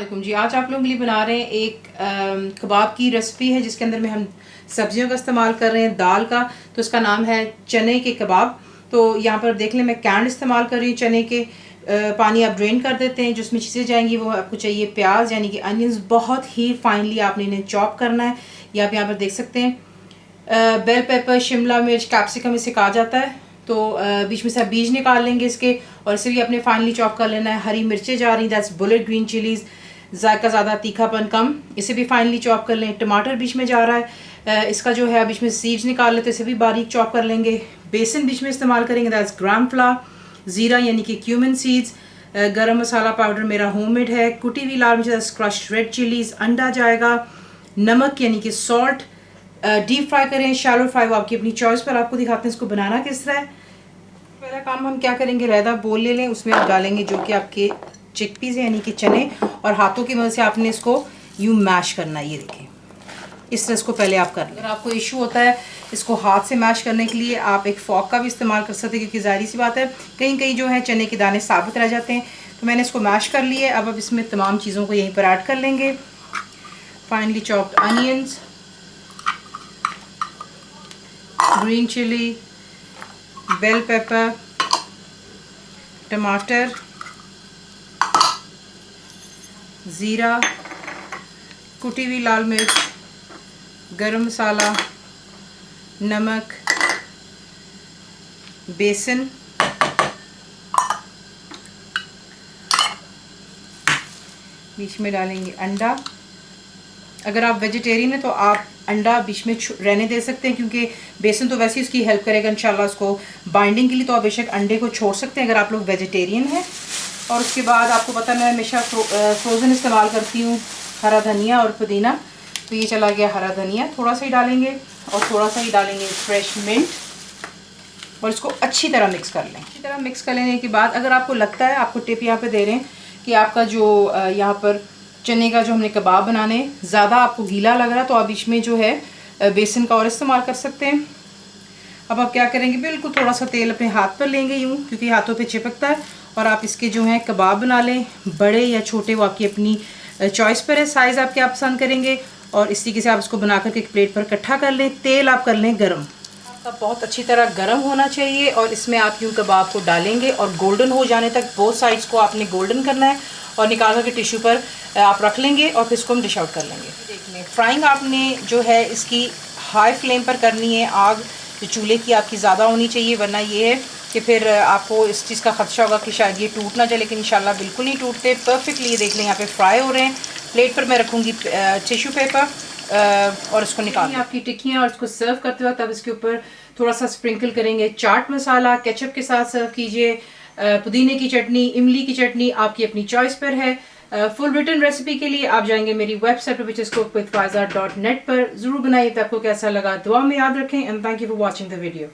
वालेकुम जी। आज आप लोगों के लिए बना रहे हैं एक कबाब की रेसिपी है जिसके अंदर में हम सब्जियों का इस्तेमाल कर रहे हैं, दाल का। तो इसका नाम है चने के कबाब। तो यहाँ पर देख लें, मैं कैंड इस्तेमाल कर रही हूँ चने के। पानी आप ड्रेन कर देते हैं। जिसमें चीज़ें जाएंगी वो आपको चाहिए प्याज यानी कि अनियंस, बहुत ही फाइनली आपने इन्हें चॉप करना है। ये आप यहाँ पर देख सकते हैं। बेल पेपर, शिमला मिर्च, कैप्सिकम इसे कहा जाता है। तो बीच में से आप बीज निकाल लेंगे इसके, और इसे भी अपने फाइनली चॉप कर लेना है। हरी मिर्चें जा रही, दैट्स बुलेट ग्रीन चिलीज़, जायका ज़्यादा, तीखापन कम, इसे भी फाइनली चॉप कर लें। टमाटर बीच में जा रहा है, इसका जो है बीच में सीड्स निकाल लेते, इसे भी बारीक चॉप कर लेंगे। बेसन बीच में इस्तेमाल करेंगे, दैट्स ग्राम फ्लावर। ज़ीरा यानी कि क्यूमिन सीड्स। गरम मसाला पाउडर मेरा होममेड है। कुटी हुई लाल मिर्च, क्रश्ड रेड चिलीज़। अंडा जाएगा। नमक यानी कि सॉल्ट। डीप फ्राई करें, शैलो फ्राई, वो आपकी अपनी चॉइस पर। आपको दिखाते हैं इसको बनाना किस तरह है। पहला काम हम क्या करेंगे, लहदा बोल ले लें, उसमें आप डालेंगे जो कि आपके चिकपीस यानी कि चने, और हाथों की मदद से आपने इसको यूं मैश करना है। ये देखें, इस तरह इसको पहले आप कर लें। अगर आपको इशू होता है इसको हाथ से मैश करने के लिए, आप एक फॉक का भी इस्तेमाल कर सकते हैं, क्योंकि ज़ाहिर सी बात है कहीं कहीं जो है चने के दाने साबुत रह जाते हैं। तो मैंने इसको मैश कर लिया है। अब इसमें तमाम चीज़ों को यहीं पर ऐड कर लेंगे। Finally chopped onions, green chilli, bell pepper, टमाटर, ज़ीरा, कुटी हुई लाल मिर्च, गरम मसाला, नमक, बेसन, बीच में डालेंगे अंडा। अगर आप वेजिटेरियन हैं तो आप अंडा बीच में रहने दे सकते हैं, क्योंकि बेसन तो वैसे ही उसकी हेल्प करेगा इंशाल्लाह उसको बाइंडिंग के लिए। तो आप बेशक अंडे को छोड़ सकते हैं अगर आप लोग वेजिटेरियन हैं। और उसके बाद आपको पता, मैं हमेशा फ्रोज़न इस्तेमाल करती हूँ हरा धनिया और पुदीना। तो ये चला गया हरा धनिया, थोड़ा सा ही डालेंगे, और थोड़ा सा ही डालेंगे फ्रेश मिंट, और इसको अच्छी तरह मिक्स कर लें। अच्छी तरह मिक्स कर लेने के बाद, अगर आपको लगता है, आपको टिप यहाँ पे दे रहे हैं कि आपका जो यहाँ पर चने का जो हमने कबाब बनाने ज़्यादा आपको गीला लग रहा है, तो आप बीच में जो है बेसन का और इस्तेमाल कर सकते हैं। अब आप क्या करेंगे, बिल्कुल थोड़ा सा तेल अपने हाथ पर लेंगे यूँ, क्योंकि हाथों पे चिपकता है, और आप इसके जो है कबाब बना लें। बड़े या छोटे वो आपकी अपनी चॉइस पर है, साइज़ आप क्या पसंद करेंगे। और इस तरीके से आप इसको बना करके एक प्लेट पर इकट्ठा कर लें। तेल आप कर लें गरम, आपका बहुत अच्छी तरह गरम होना चाहिए, और इसमें आप यूँ कबाब को डालेंगे, और गोल्डन हो जाने तक बोथ साइड्स को आपने गोल्डन करना है, और निकाल करके टिश्यू पर आप रख लेंगे, और फिर इसको हम डिश आउट कर लेंगे। देख लें, फ्राइंग आपने जो है इसकी हाई फ्लेम पर करनी है। आग जो चूल्हे की आपकी ज़्यादा होनी चाहिए, वरना ये है कि फिर आपको इस चीज़ का खदशा होगा कि शायद ये टूट ना जाए, लेकिन इंशाल्लाह बिल्कुल नहीं टूटते, परफेक्टली। ये देख लें, यहाँ पे फ्राई हो रहे हैं। प्लेट पर मैं रखूँगी टिश्यू पेपर, और इसको निकाल आपकी टिक्कियाँ, और इसको सर्व करते वक्त अब इसके ऊपर थोड़ा सा स्प्रिंकल करेंगे चाट मसाला। केचप के साथ सर्व कीजिए। पुदीने की चटनी, इमली की चटनी, आपकी अपनी चॉइस पर है। फुल रिटन रेसिपी के लिए आप जाएंगे मेरी वेबसाइट पर, which is cookWithFaiza.net पर। ज़रूर बनाइए। आपको कैसा लगा दुआ में याद रखें, and thank you for watching the video.